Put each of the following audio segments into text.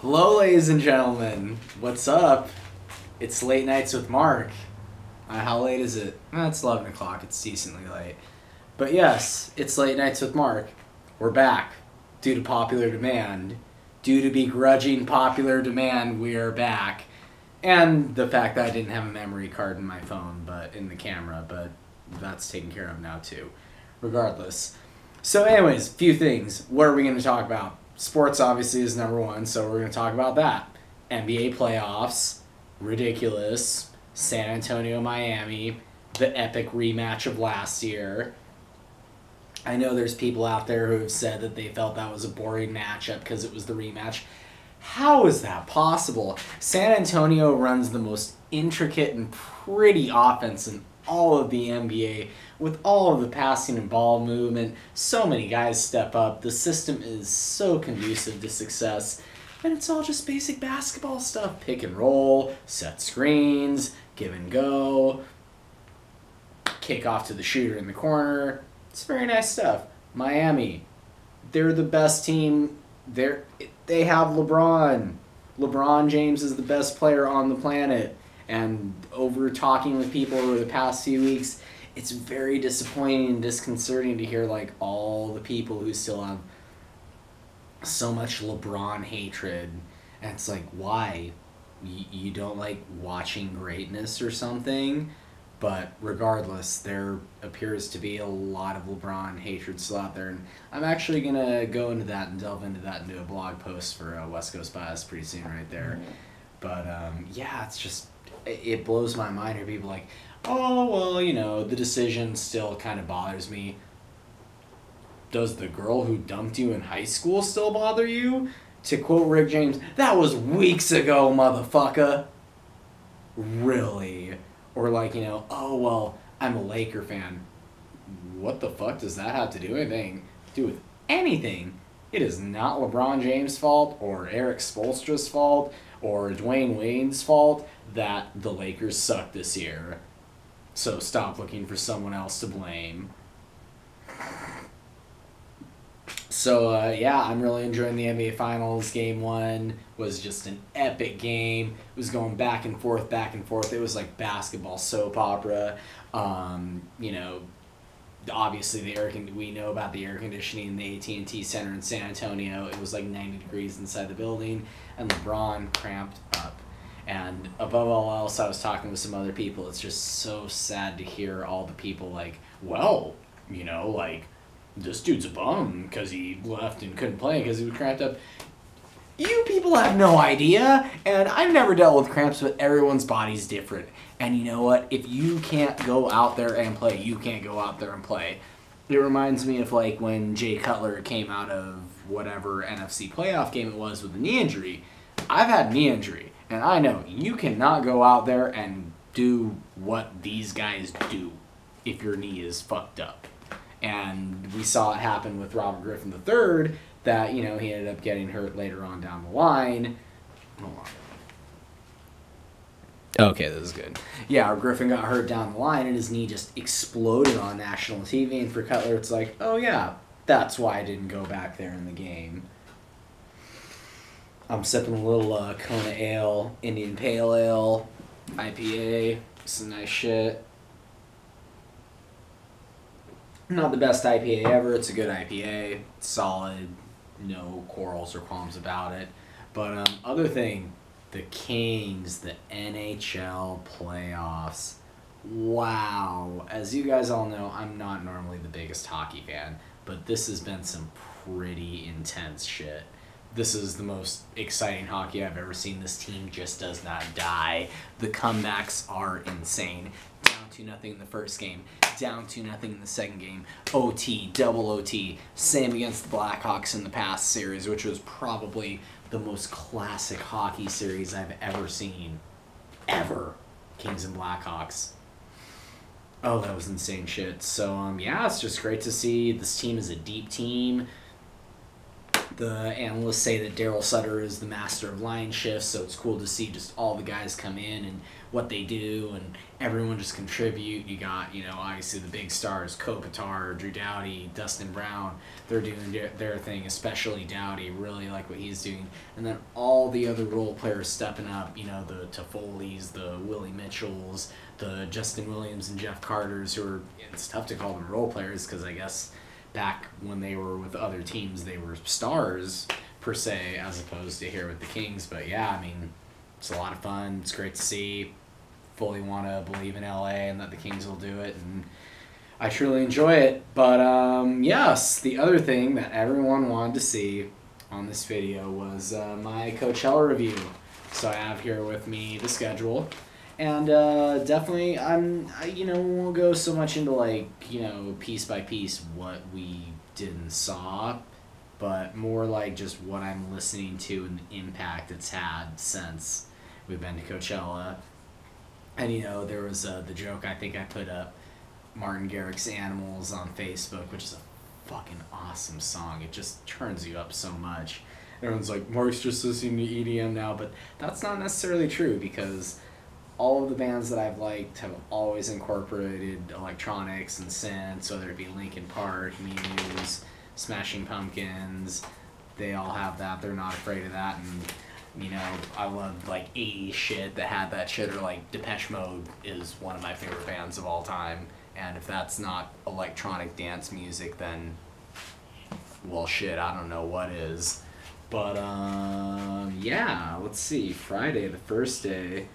Hello, ladies and gentlemen. What's up? It's Late Nights with Mark. How late is it? It's 11 o'clock. It's decently late. But yes, it's Late Nights with Mark. We're back. Due to popular demand. Due to begrudging popular demand, we are back. And the fact that I didn't have a memory card in my phone, but in the camera, but that's taken care of now too. Regardless. So anyways, few things. What are we going to talk about? Sports obviously is number one, so we're going to talk about that. NBA playoffs, ridiculous, San Antonio, Miami, the epic rematch of last year. I know there's people out there who have said that they felt that was a boring matchup because it was the rematch. How is that possible? San Antonio runs the most intricate and pretty offense in all of the NBA with all of the passing and ball movement. So many guys step up. The system is so conducive to success. And it's all just basic basketball stuff. Pick and roll, set screens, give and go, kick off to the shooter in the corner. It's very nice stuff. Miami, they're the best team. They have LeBron. LeBron James is the best player on the planet. And over talking with people over the past few weeks, it's very disappointing and disconcerting to hear like all the people who still have so much LeBron hatred. And it's like, why? You don't like watching greatness or something? But regardless, there appears to be a lot of LeBron hatred still out there. And I'm actually going to go into that and delve into that into a blog post for West Coast Bias pretty soon right there. But yeah, it's just, it blows my mind here. People like, oh, well, you know, the decision still kind of bothers me. Does the girl who dumped you in high school still bother you? To quote Rick James, that was weeks ago, motherfucker. Really? Or like, you know, oh, well, I'm a Laker fan. What the fuck does that have to do with anything? It is not LeBron James' fault or Eric Spoelstra's fault or Dwayne Wade's fault that the Lakers suck this year. So stop looking for someone else to blame. So, yeah, I'm really enjoying the NBA Finals. Game 1 was just an epic game. It was going back and forth, back and forth. It was like basketball soap opera. You know, obviously we know about the air conditioning in the AT&T Center in San Antonio. It was like 90 degrees inside the building, and LeBron cramped up. And above all else, I was talking with some other people. It's just so sad to hear all the people like, well, you know, like, this dude's a bum because he left and couldn't play because he was cramped up. You people have no idea, and I've never dealt with cramps, but everyone's body's different. And you know what? If you can't go out there and play, you can't go out there and play. It reminds me of like when Jay Cutler came out of whatever NFC playoff game it was with a knee injury. I've had knee injury, and I know you cannot go out there and do what these guys do if your knee is fucked up. And we saw it happen with Robert Griffin III, that, you know, he ended up getting hurt later on down the line. Hold on. Okay, this is good. Yeah, Griffin got hurt down the line, and his knee just exploded on national TV. And for Cutler, it's like, oh yeah, that's why I didn't go back there in the game. I'm sipping a little Kona Ale, Indian Pale Ale, IPA. Some nice shit. Not the best IPA ever. It's a good IPA. It's solid. No quarrels or qualms about it. But other thing, the Kings, the NHL playoffs. Wow. As you guys all know, I'm not normally the biggest hockey fan, but this has been some pretty intense shit. This is the most exciting hockey I've ever seen. This team just does not die. The comebacks are insane. Down 2-0 in the first game. Down 2-0 in the second game. OT, double OT. Same against the Blackhawks in the past series, which was probably the most classic hockey series I've ever seen. Ever. Kings and Blackhawks. Oh, that was insane shit. So, yeah, it's just great to see. This team is a deep team. The analysts say that Daryl Sutter is the master of line shifts, so it's cool to see just all the guys come in and what they do, and everyone just contribute. You got, obviously the big stars, Kopitar, Drew Doughty, Dustin Brown. They're doing their thing, especially Doughty. Really like what he's doing. And then all the other role players stepping up, the Toffoli's, the Willie Mitchells, the Justin Williams and Jeff Carters, who are, it's tough to call them role players because I guess back when they were with other teams, they were stars, per se, as opposed to here with the Kings. But yeah, I mean, it's a lot of fun. It's great to see. Fully want to believe in LA and that the Kings will do it, and I truly enjoy it. But yes, the other thing that everyone wanted to see on this video was my Coachella review. So I have here with me the schedule. And definitely, won't go so much into piece by piece what we did and saw, but more like just what I'm listening to and the impact it's had since we've been to Coachella. And there was the joke I think I put up, Martin Garrix's Animals on Facebook, which is a fucking awesome song. It just turns you up so much. Everyone's like, Mark's just listening to EDM now, but that's not necessarily true because all of the bands that I've liked have always incorporated electronics and synths, whether it be Linkin Park, Muse, Smashing Pumpkins. They all have that. They're not afraid of that. And, I love 80s shit that had that shit, or Depeche Mode is one of my favorite bands of all time. And if that's not electronic dance music, then, well, shit, I don't know what is. But, yeah, let's see. Friday, the first day,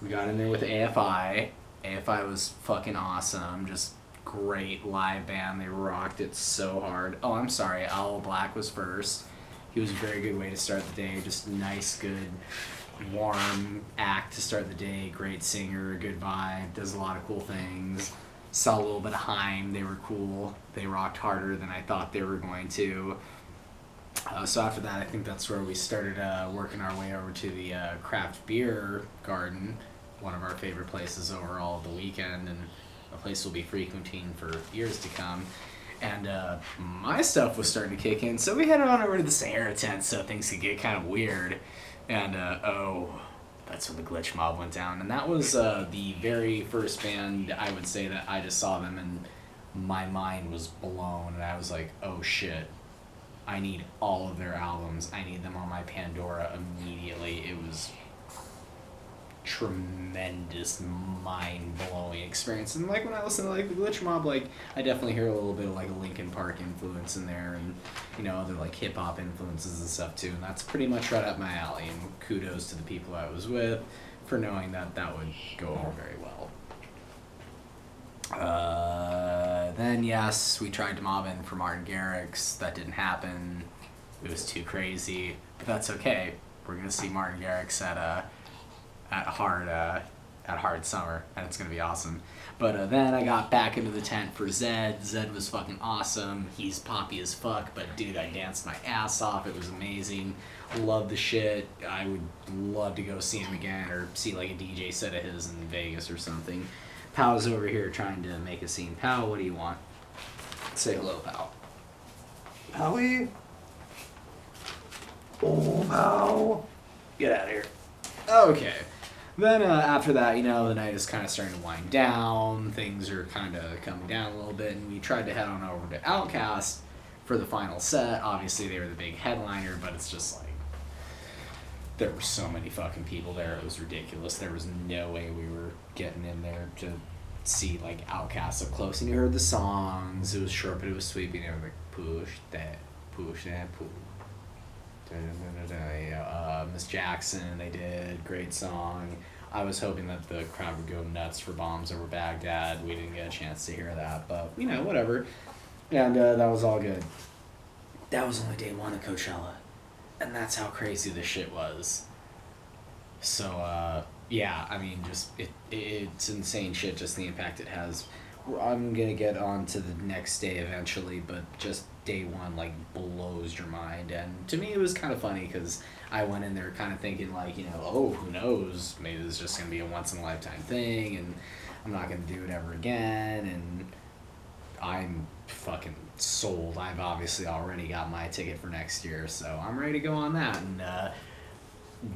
we got in there with AFI. AFI was fucking awesome. Just great live band. They rocked it so hard. Oh, I'm sorry. Owl Black was first. He was a very good way to start the day. Just nice, good, warm act to start the day. Great singer, good vibe. Does a lot of cool things. Saw a little bit of Haim. They were cool. They rocked harder than I thought they were going to. So after that, I think that's where we started working our way over to the craft beer garden, one of our favorite places overall of the weekend, and a place we'll be frequenting for years to come. And my stuff was starting to kick in, so we headed on over to the Sahara tent so things could get kind of weird. And that's when the Glitch Mob went down. And that was the very first band, I would say, that I just saw them and my mind was blown. And I was like, oh shit. I need all of their albums. I need them on my Pandora immediately. It was tremendous, mind-blowing experience. And when I listen to the Glitch Mob, I definitely hear a little bit of a Linkin Park influence in there, and other hip-hop influences and stuff too. And that's pretty much right up my alley. And kudos to the people I was with for knowing that that would go over very well. Then yes, we tried to mob in for Martin Garrix. That didn't happen. It was too crazy, but that's okay. We're gonna see Martin Garrix at Hard Summer, and it's gonna be awesome. But then I got back into the tent for Zed. Zed was fucking awesome. He's poppy as fuck, but dude, I danced my ass off. It was amazing. Love the shit. I would love to go see him again, or see a DJ set of his in Vegas or something. Pow's over here trying to make a scene. Pow, what do you want? Say hello, Pow. Powie? Oh, Pow. Get out of here. Okay. Then after that, the night is kind of starting to wind down. Things are kind of coming down a little bit, and we tried to head on over to Outkast for the final set. Obviously, they were the big headliner, but it's just there were so many fucking people there. It was ridiculous. There was no way we were getting in there to see Outkast up close. And you heard the songs. It was short, but it was sweet. And they were push that, pull. Miss Jackson, they did. Great song. I was hoping that the crowd would go nuts for Bombs Over Baghdad. We didn't get a chance to hear that, but whatever. And that was all good. That was only day one of Coachella. And that's how crazy this shit was. So, yeah, I mean, just, it's insane shit, just the impact it has. I'm gonna get on to the next day eventually, but just day one, blows your mind. And to me, it was kind of funny, because I went in there kind of thinking, oh, who knows, maybe this is just gonna be a once-in-a-lifetime thing, and I'm not gonna do it ever again, and I'm fucking sold. I've obviously already got my ticket for next year, so I'm ready to go on that. And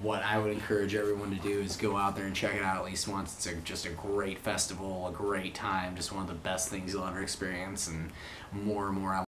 what I would encourage everyone to do is go out there and check it out at least once. It's just a great festival, a great time, just one of the best things you'll ever experience, and more I